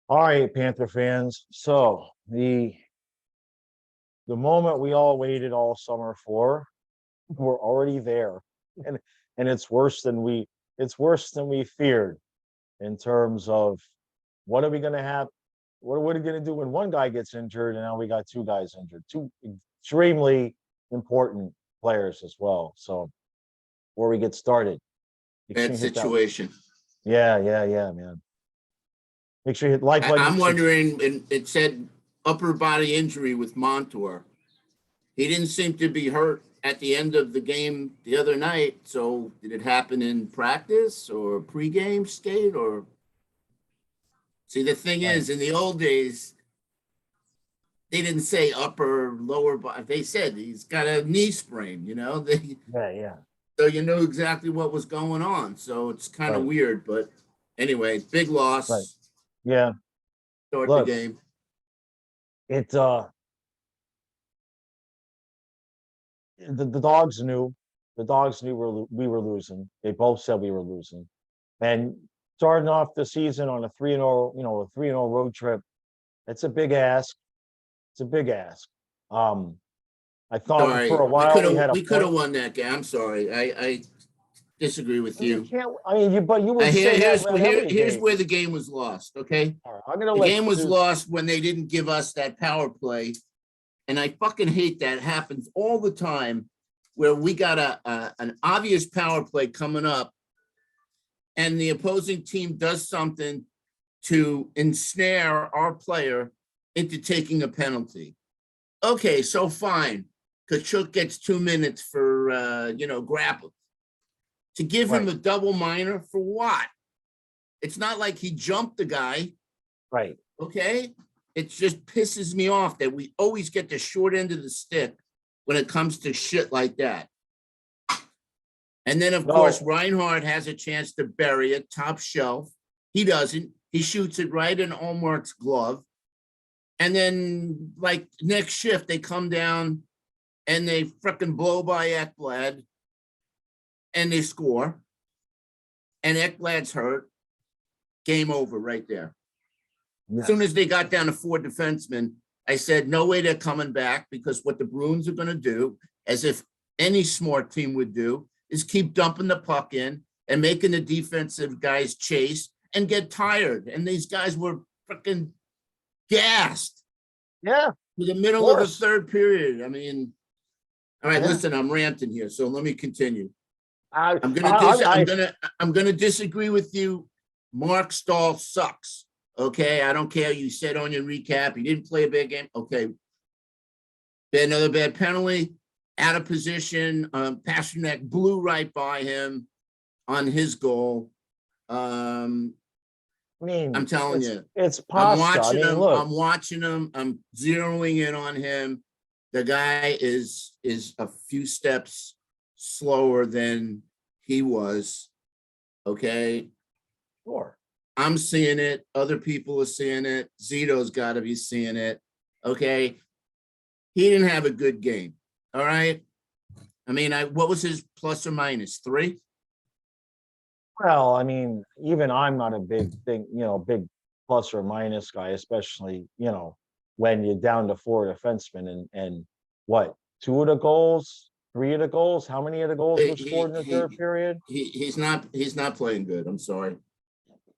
All right, Panther fans. So the moment we all waited all summer for, we're already there, and it's worse than we feared in terms of what are we going to have? What are we going to do when one guy gets injured and now we got two guys injured, two extremely important players as well. So before we get started, make sure Bad you hit that. situation. Yeah, man. Make sure you hit like. I'm wondering, and it said upper body injury with Montour. He didn't seem to be hurt at the end of the game the other night. So did it happen in practice or pregame skate or? See, the thing is, in the old days, they didn't say upper, lower body. They said he's got a knee sprain, Yeah. So you know exactly what was going on. So it's kind of Right. weird, but anyway, big loss. Right. Yeah. Start Look, the game. it the dogs knew. The dogs knew we were losing. They both said we were losing. And starting off the season on a 3-0, a 3-0 road trip, it's a big ask. It's a big ask. I thought for Sorry, a while we had a we could have point. won that game. I'm sorry. I disagree with You you. can't. I mean, but you would say that about every Here's game. where the game was lost. Okay, All right, I'm gonna the let game was Stu. lost when they didn't give us that power play, and I fucking hate that. It happens all the time, where we got an obvious power play coming up, and the opposing team does something to ensnare our player into taking a penalty. Okay, so fine. Kachuk gets 2 minutes for grapple. To give him Right. a double minor for what? It's not like he jumped the guy, Right. okay? It just pisses me off that we always get the short end of the stick when it comes to shit like that. And then, of course, Reinhardt has a chance to bury it top shelf. He doesn't. He shoots it right in Olmark's glove. And then, like, next shift, they come down and they freaking blow by Ekblad and they score. And Ekblad's hurt. Game over right there. Yes. As soon as they got down to 4 defensemen, I said, no way they're coming back, because what the Bruins are going to do, as if any smart team would do, is keep dumping the puck in and making the defensive guys chase and get tired. And these guys were freaking gassed. Yeah. To the middle of the third period. I mean, all right, listen, I'm ranting here, so let me continue. I'm gonna disagree with you. Mark Stahl sucks. Okay, I don't care. You said on your recap he didn't play a bad game. Okay, another bad penalty, out of position. Pasternak blew right by him on his goal. I mean, I'm telling you, it's pasta. I'm watching him. I'm zeroing in on him. The guy is a few steps slower than he was. Okay. Sure. I'm seeing it. Other people are seeing it. Zito's got to be seeing it. Okay. He didn't have a good game. All right. I mean, what was his plus or minus? 3? Well, I mean, even I'm not a big big plus or minus guy, especially, when you're down to 4 defensemen and what, 2 of the goals, 3 of the goals, how many of the goals were scored in the third period? He's not playing good. I'm sorry.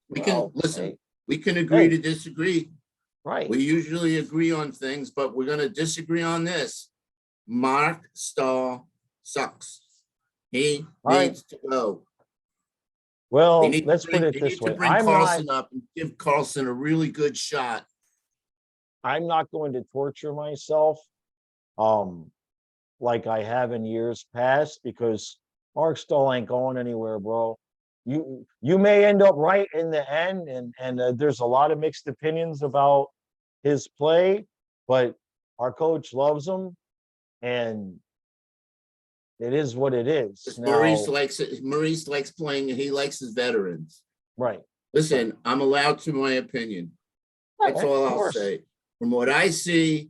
We Well, can listen. hey, We can agree to disagree. right. We usually agree on things, but we're going to disagree on this. Mark Stahl sucks. He needs to go. Well, let's put it this way. Bring Carlson up and give Carlson a really good shot. I'm not going to torture myself like I have in years past, because Mark Stahl ain't going anywhere, bro. You may end up right in the end, and there's a lot of mixed opinions about his play, but our coach loves him, and it is what it is. Maurice likes playing. He likes his veterans. Right. Listen, I'm allowed to my opinion. That's all I'll say. From what I see,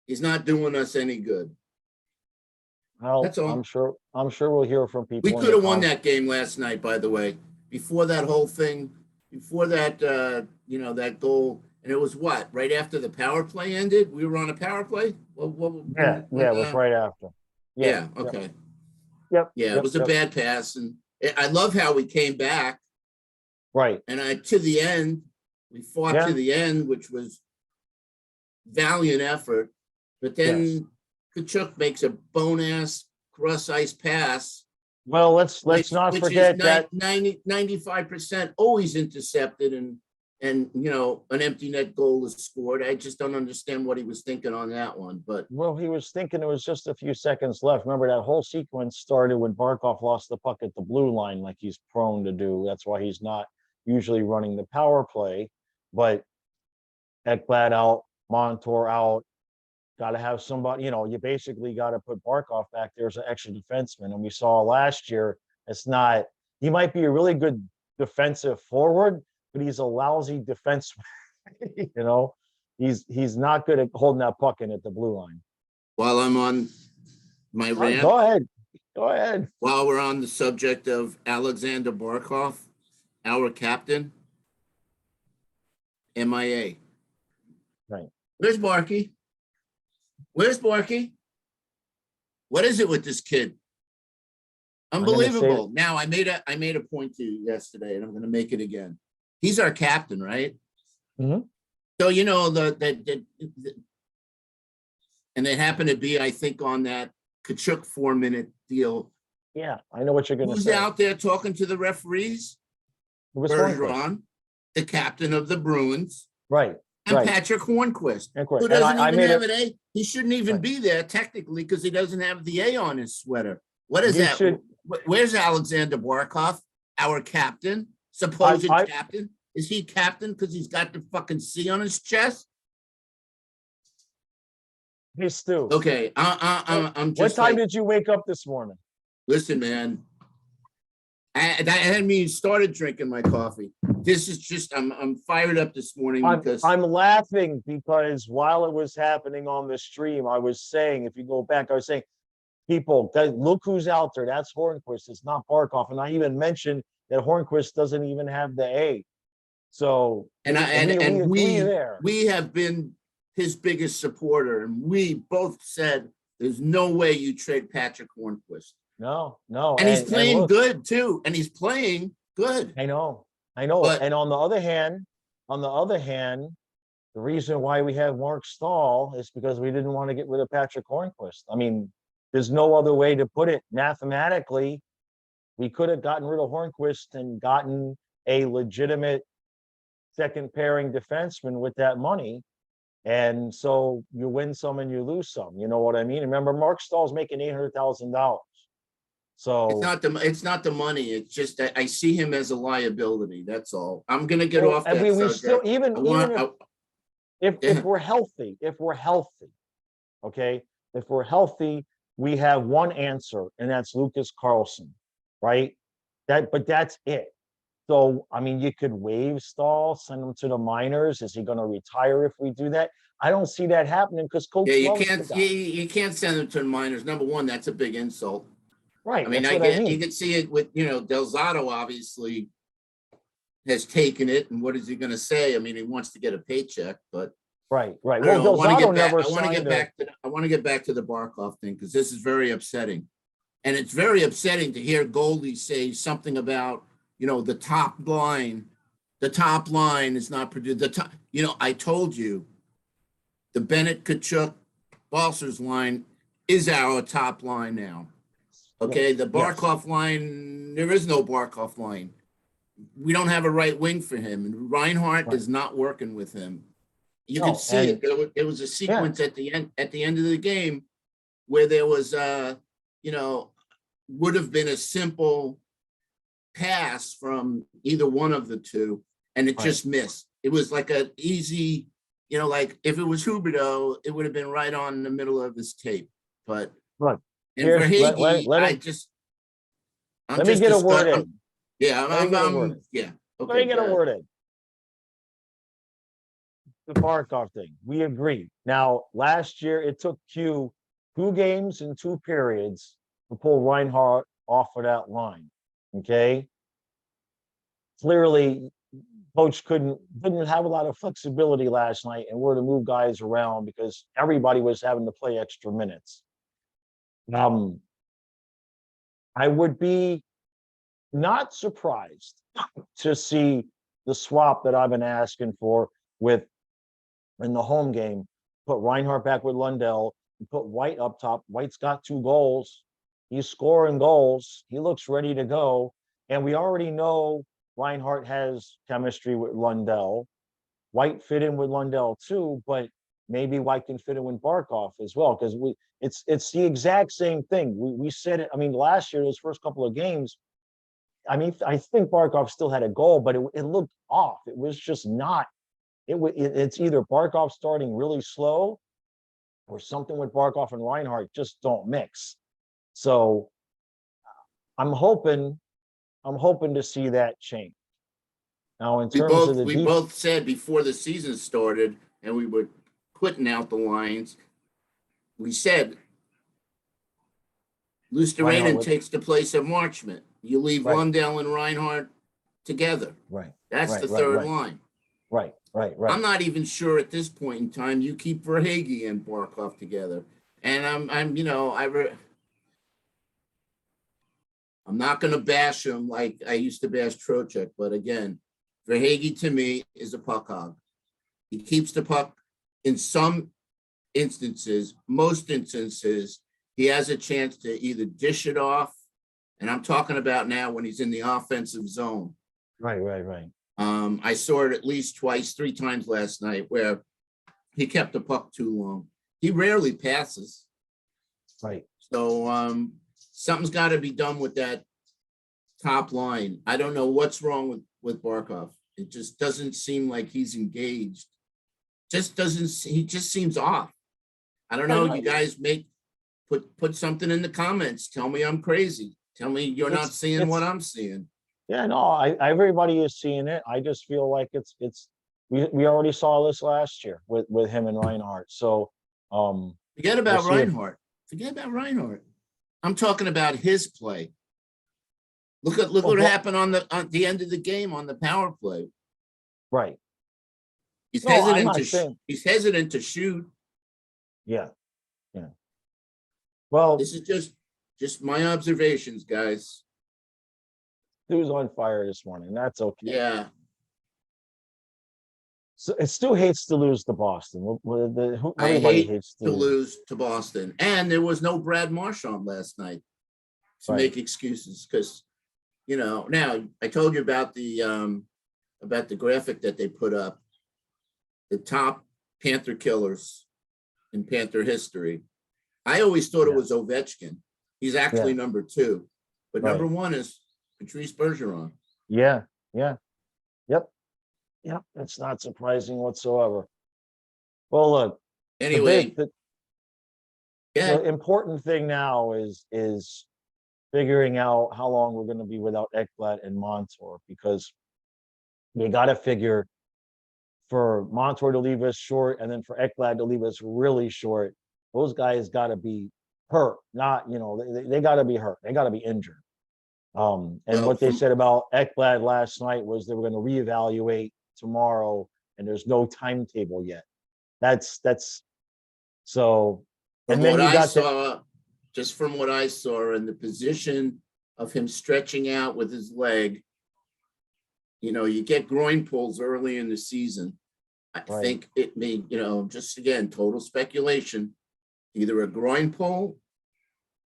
he's not doing us any good. Well, that's all. I'm sure we'll hear from people. We could have won that game last night, by the way. Before that whole thing, before that, that goal, and it was what, right after the power play ended? We were on a power play? Yeah, it was right after. Yeah, yeah, okay. yep, Yeah, it yep, was a yep. bad pass, and I love how we came back, Right. and to the end, we fought to Yeah. the end, which was valiant effort. But Yes. then Kachuk makes a bone ass cross ice pass, Well, let's not which is forget that 95% always intercepted, and an empty net goal is scored. I just don't understand what he was thinking on that one. But well, he was thinking it was just a few seconds left. Remember that whole sequence started when Barkov lost the puck at the blue line, like he's prone to do. That's why he's not usually running the power play. But Ekblad out, Montour out. Got to have somebody, you basically got to put Barkov back there as an extra defenseman. And we saw last year, he might be a really good defensive forward, but he's a lousy defenseman. He's not good at holding that puck in at the blue line. while I'm on my rant, Go ahead. Go ahead. while we're on the subject of Alexander Barkov, our captain, MIA. Right. Where's Barky? Where's Barky? What is it with this kid? Unbelievable. Now I made a point to you yesterday, and I'm going to make it again. He's our captain, right? Mm-hmm. So and they happen to be, I think, on that Kachuk 4-minute deal. Yeah, I know what you're going to say. Who's out there talking to the referees? Bergeron, the captain of the Bruins. Right. And Patrick Hornquist, who doesn't even have an A. He shouldn't even be there technically because he doesn't have the A on his sweater. What is that? Where's Alexander Barkov, our captain, supposed captain? Is he captain because he's got the fucking C on his chest? Hey, Stu. Okay, I'm just. What time did you wake up this morning? Listen, man. I hadn't even started drinking my coffee. This is just, I'm fired up this morning because I'm laughing because while it was happening on the stream, I was saying, if you go back, I was saying, people, look who's out there. That's Hornquist. It's not Barkov. And I even mentioned that Hornquist doesn't even have the A. So we have been his biggest supporter, and we both said there's no way you trade Patrick Hornquist. No. And he's playing good too. And he's playing good. I know. But, and on the other hand, the reason why we have Mark Stahl is because we didn't want to get rid of Patrick Hornquist. I mean, there's no other way to put it. Mathematically, we could have gotten rid of Hornquist and gotten a legitimate second pairing defenseman with that money. And so you win some and you lose some. You know what I mean? Remember, Mark Stahl's making $800,000. So it's not the money. It's just that I see him as a liability. That's all. I'm gonna get off that subject. Still, if we're healthy, okay, if we're healthy, we have one answer, and that's Lucas Carlson, right? But that's it. So I mean, you could waive Stahl, send him to the minors. Is he going to retire if we do that? I don't see that happening because Coach. Yeah, you can't send him to the minors. Number one, that's a big insult. Right. I mean, you can see it with, Del Zotto obviously has taken it. And what is he going to say? I mean, he wants to get a paycheck, but. Right. Well, Del Zotto never signed I want to get back to the Barkov thing because this is very upsetting. And it's very upsetting to hear goalies say something about, the top line is not produced. I told you the Bennett, Kachuk, Balsers line is our top line now. Okay, the Barkov line, there is no Barkov line. We don't have a right wing for him, and Reinhart is not working with him. You can see it. There was a sequence at the end of the game where there was, would have been a simple pass from either one of the two, and it just missed. It was like an easy, like if it was Huberdeau, it would have been right on the middle of his tape, but. Right. And for Hagee, let me get a word in. Let me get a word in. The Barkov thing, we agree. Now, last year it took Q 2 games and 2 periods to pull Reinhart off of that line. Okay. Clearly, coach didn't have a lot of flexibility last night and were to move guys around because everybody was having to play extra minutes. I would be not surprised to see the swap that I've been asking for with in the home game. Put Reinhart back with Lundell and put White up top. White's got 2 goals. He's scoring goals. He looks ready to go. And we already know Reinhart has chemistry with Lundell. White fit in with Lundell too, but maybe White can fit in with Barkov as well, because it's the exact same thing. We said it. I mean, last year, those first couple of games, I mean, I think Barkov still had a goal, but it looked off. It was just not. It's either Barkov starting really slow, or something with Barkov and Reinhart just don't mix. So I'm hoping to see that change. Now, in terms of the We both said before the season started and we were putting out the lines, we said Luosterainen takes the place of Marchment. You leave Lundell and Reinhart together. Right. That's the third line. Right. I'm not even sure at this point in time you keep Verhaeghe and Barkov together. And I'm not going to bash him like I used to bash Trocheck, but again, Verhaeghe to me is a puck hog. He keeps the puck in some instances, most instances, he has a chance to either dish it off, and I'm talking about now when he's in the offensive zone. Right. I saw it at least 3 times last night where he kept the puck too long. He rarely passes. Right. So something's got to be done with that top line. I don't know what's wrong with Barkov. It just doesn't seem like he's engaged. He just seems off. I don't know. You guys put something in the comments. Tell me I'm crazy. Tell me you're not seeing what I'm seeing. Yeah, no, everybody is seeing it. I just feel like we already saw this last year with him and Reinhart. So forget about Reinhart. Forget about Reinhart. I'm talking about his play. Look what happened on the end of the game on the power play. Right. He's hesitant to shoot. Yeah. Well, this is just my observations, guys. He was on fire this morning. That's okay. Yeah. So it still hates to lose to Boston. Everybody hates to lose to Boston. And there was no Brad Marchand last night to make excuses because, now I told you about the graphic that they put up, the top Panther killers in Panther history. I always thought it was Ovechkin. He's actually number 2, but number 1 is Patrice Bergeron. Yeah. Yep. It's not surprising whatsoever. Well, look. Anyway, the important thing now is figuring out how long we're going to be without Ekblad and Montour, because you got to figure for Montour to leave us short and then for Ekblad to leave us really short. Those guys got to be hurt, not, they got to be hurt. They got to be injured. And what they said about Ekblad last night was they were going to reevaluate tomorrow, and there's no timetable yet. That's so. And then you got just from what I saw in the position of him stretching out with his leg, you get groin pulls early in the season. I think it may, just again, total speculation, either a groin pull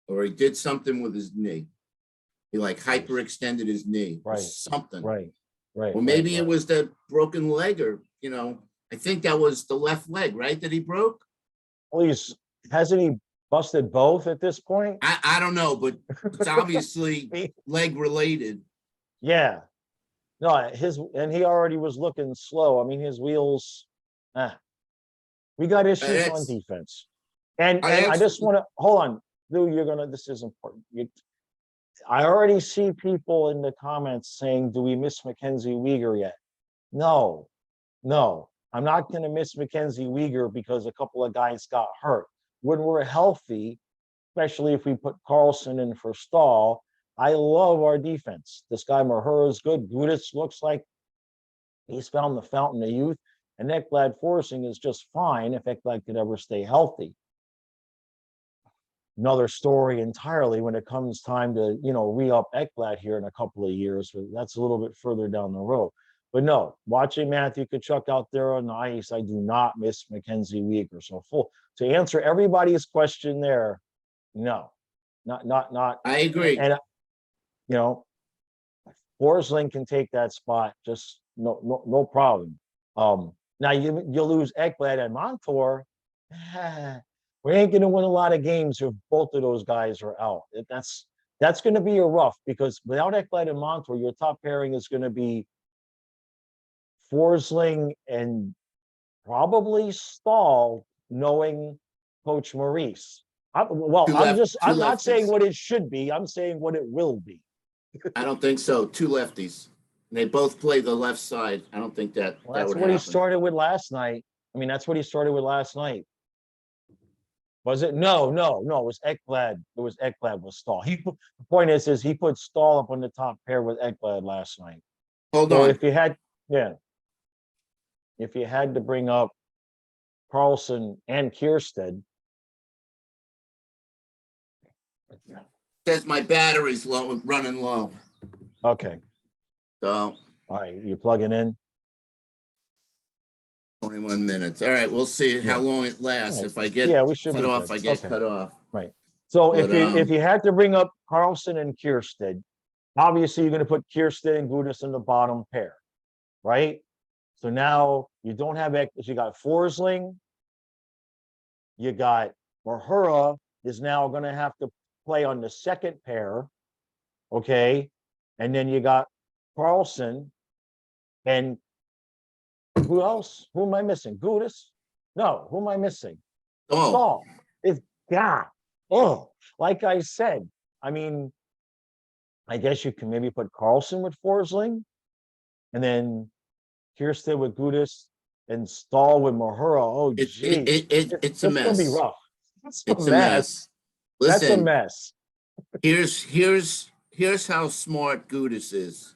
or he did something with his knee. He hyperextended his knee or something. Right. Or maybe it was the broken leg, or, I think that was the left leg, right? That he broke. Well, hasn't he busted both at this point? I don't know, but it's obviously leg related. Yeah. No, and he already was looking slow. I mean, his wheels, we got issues on defense. And I just want to, hold on, Lou, this is important. I already see people in the comments saying, do we miss Mackenzie Weegar yet? No, I'm not going to miss Mackenzie Weegar because a couple of guys got hurt. When we're healthy, especially if we put Carlson in for Stahl, I love our defense. This guy Mahura is good. Gudis looks like He's found the fountain of youth, and Ekblad Forsling is just fine if Ekblad could ever stay healthy. Another story entirely when it comes time to, re-up Ekblad here in a couple of years, but that's a little bit further down the road. But no, watching Matthew Tkachuk out there on the ice, I do not miss Mackenzie Weegar. So to answer everybody's question there, no, not. I agree. And Forsling can take that spot, just no problem. Now you lose Ekblad and Montour. We ain't going to win a lot of games if both of those guys are out. That's going to be a rough, because without Ekblad and Montour, your top pairing is going to be Forsling and probably Stahl, knowing Coach Maurice. I'm not saying what it should be. I'm saying what it will be. I don't think so. Two lefties. They both play the left side. I don't think that Well, that that's would what happen. he started with last night. That's what he started with last night. Was it? No. It was Ekblad. It was Ekblad with Stahl. The point is he put Stahl up on the top pair with Ekblad last night. Hold on. If you had to bring up Carlson and Kiersted. Says my battery's low, running low. Okay. So. All right, you plugging in? 21 minutes. All right, we'll see how long it lasts. If I get we should cut off, good. I get cut off. Right. So But, if you had to bring up Carlson and Kiersted, obviously you're going to put Kiersted and Gudas in the bottom pair, right? So now you don't have you got Forsling, you got Mahura is now going to have to play on the second pair, okay? And then you got Carlson, and who else? Who am I missing? Gudas? No, who am I missing? Stahl. It's God. Oh, like I said, I guess you can maybe put Carlson with Forsling, and then Kiersted with Gudas, and Stahl with Mahura. Oh, geez. It's a mess. It's gonna be rough. It's a mess. Listen, that's a mess. Here's how smart Gudas is.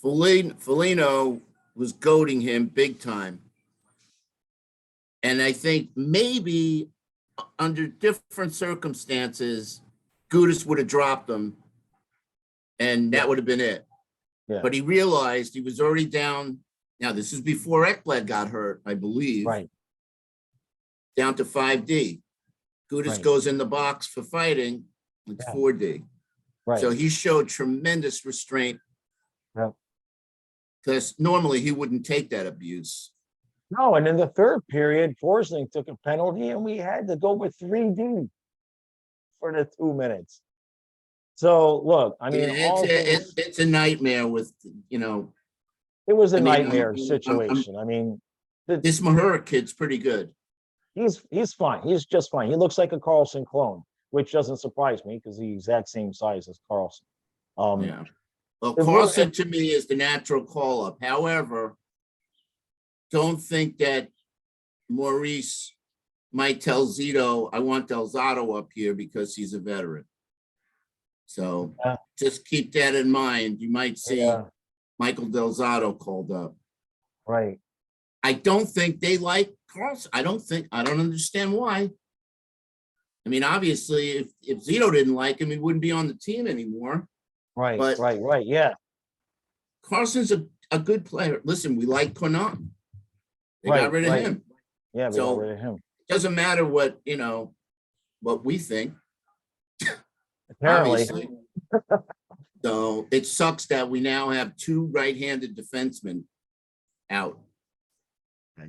Foligno was goading him big time. And I think maybe under different circumstances, Gudas would have dropped him, and that would have been it. Yeah. But he realized he was already down. Now, this is before Ekblad got hurt, I believe. Right. Down to 5D. Gudas goes in the box for fighting. It's 4D. Right. So he showed tremendous restraint. Yeah. Because normally he wouldn't take that abuse. No, and in the third period, Forsling took a penalty, and we had to go with 3D for the 2 minutes. So look, it's a nightmare with It was a nightmare situation. This Mahura kid's pretty good. He's fine. He's just fine. He looks like a Carlson clone, which doesn't surprise me because he's the exact same size as Carlson. Yeah. Well, Carlson to me is the natural call-up. However, don't think that Maurice might tell Zito, I want Del Zotto up here because he's a veteran. So just keep that in mind. You might see Michael Del Zotto called up. Right. I don't think they like Carlson. I don't understand why. Obviously, if Zito didn't like him, he wouldn't be on the team anymore. Right, but right. Yeah. Carlson's a good player. Listen, we like Connaughton. They got rid of him. Yeah, we got rid of him. It doesn't matter what we think. Apparently. Obviously. So it sucks that we now have two right-handed defensemen out.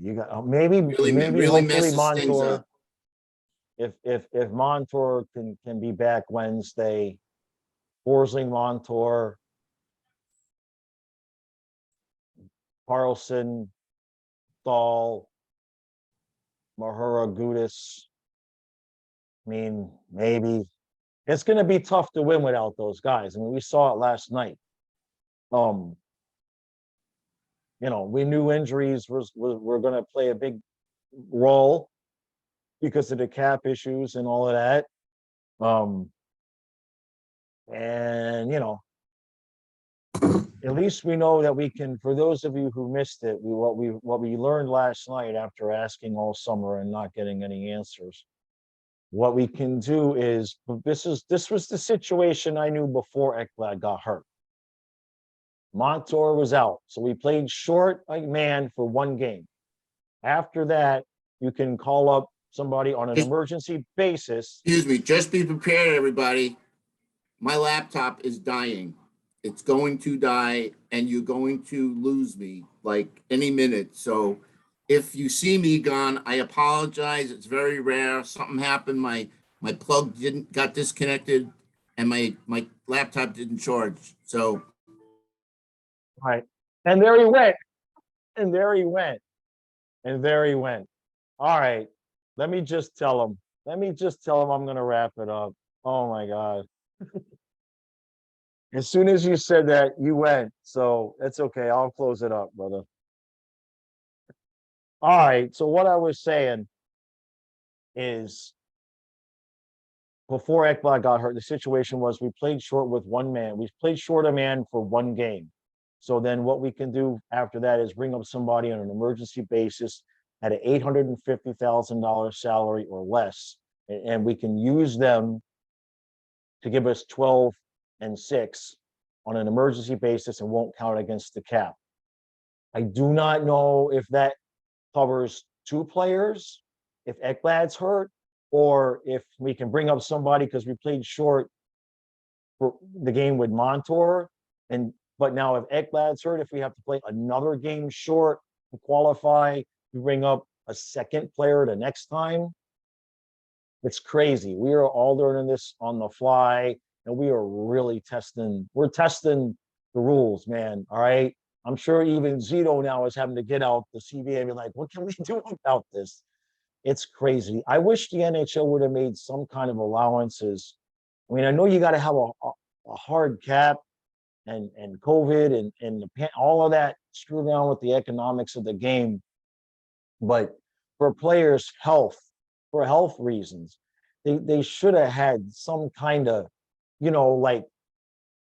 You got maybe messes Montour, things up. If Montour can be back Wednesday, Forsling, Montour, Carlson, Stahl, Mahura, Gudas. Maybe it's going to be tough to win without those guys. We saw it last night. We knew injuries were going to play a big role because of the cap issues and all of that. At least we know that we can, for those of you who missed it, what we learned last night after asking all summer and not getting any answers. What we can do is, this was the situation I knew before Ekblad got hurt. Montour was out, so we played short like man for one game. After that, you can call up somebody on an emergency basis. Excuse me, just be prepared, everybody. My laptop is dying. It's going to die, and you're going to lose me like any minute. So if you see me gone, I apologize. It's very rare. Something happened. My plug got disconnected, and my laptop didn't charge. So Right. And there he went. And there he went. And there he went. All right. Let me just tell him. Let me just tell him I'm going to wrap it up. Oh my God. As soon as you said that, you went. So it's okay. I'll close it up, brother. All right. So what I was saying is before Ekblad got hurt, the situation was we played short with one man. We played short a man for one game. So then what we can do after that is bring up somebody on an emergency basis at an $850,000 salary or less, and we can use them to give us 12 and 6 on an emergency basis and won't count against the cap. I do not know if that covers two players, if Ekblad's hurt, or if we can bring up somebody because we played short for the game with Montour. But now if Ekblad's hurt, if we have to play another game short to qualify, we bring up a second player the next time. It's crazy. We are all learning this on the fly, and we are really we're testing the rules, man. All right. I'm sure even Zito now is having to get out the CBA and be like, what can we do about this? It's crazy. I wish the NHL would have made some kind of allowances. I mean, I know you got to have a hard cap and COVID and all of that screwed around with the economics of the game. But for players' health, for health reasons, they should have had some kind of, like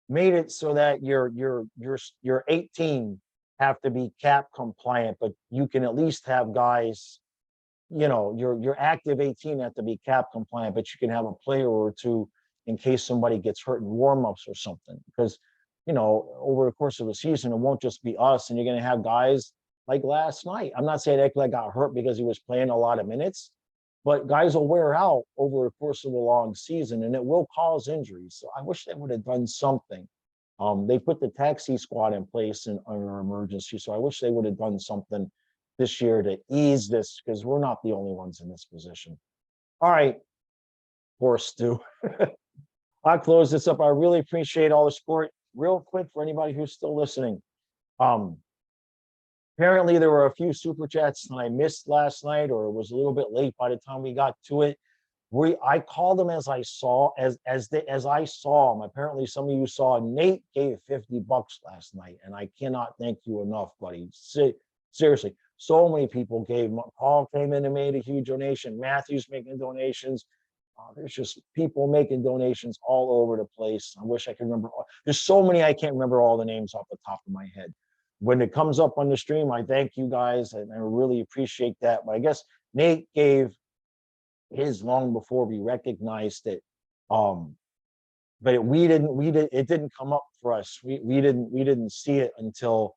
made it so that your 18 have to be cap compliant, but you can at least have guys, your active 18 have to be cap compliant, but you can have a player or two in case somebody gets hurt in warmups or something. Because, over the course of a season, it won't just be us, and you're going to have guys like last night. I'm not saying Ekblad got hurt because he was playing a lot of minutes, but guys will wear out over the course of a long season, and it will cause injuries. So I wish they would have done something. They put the taxi squad in place in our emergency, so I wish they would have done something this year to ease this, because we're not the only ones in this position. All right, poor Stu. I'll close this up. I really appreciate all the support. Real quick, for anybody who's still listening, apparently there were a few super chats that I missed last night, or it was a little bit late by the time we got to it. I called them as I saw them. Apparently some of you saw Nate gave $50 last night, and I cannot thank you enough, buddy. Seriously, so many people gave. Paul came in and made a huge donation. Matthew's making donations. There's just people making donations all over the place. I wish I could remember. There's so many I can't remember all the names off the top of my head. When it comes up on the stream, I thank you guys, and I really appreciate that. But I guess Nate gave his long before we recognized it. But it didn't come up for us. We didn't see it until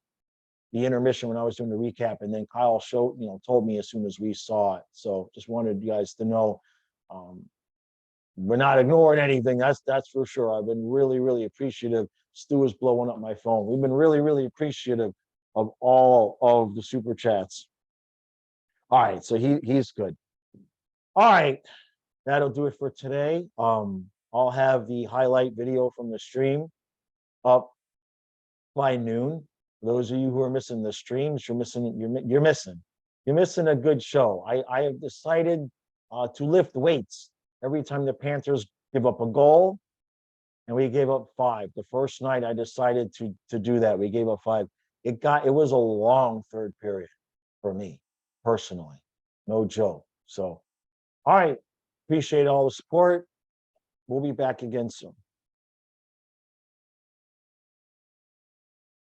the intermission when I was doing the recap, and then Kyle told me as soon as we saw it. So just wanted you guys to know, we're not ignoring anything. That's for sure. I've been really, really appreciative. Stu is blowing up my phone. We've been really, really appreciative of all of the super chats. All right, so he's good. All right, that'll do it for today. I'll have the highlight video from the stream up by noon. For those of you who are missing the streams, you're missing a good show. I have decided to lift weights every time the Panthers give up a goal, and we gave up 5. The first night I decided to do that. We gave up 5. It was a long third period for me personally. No joke. So, all right. Appreciate all the support. We'll be back again soon.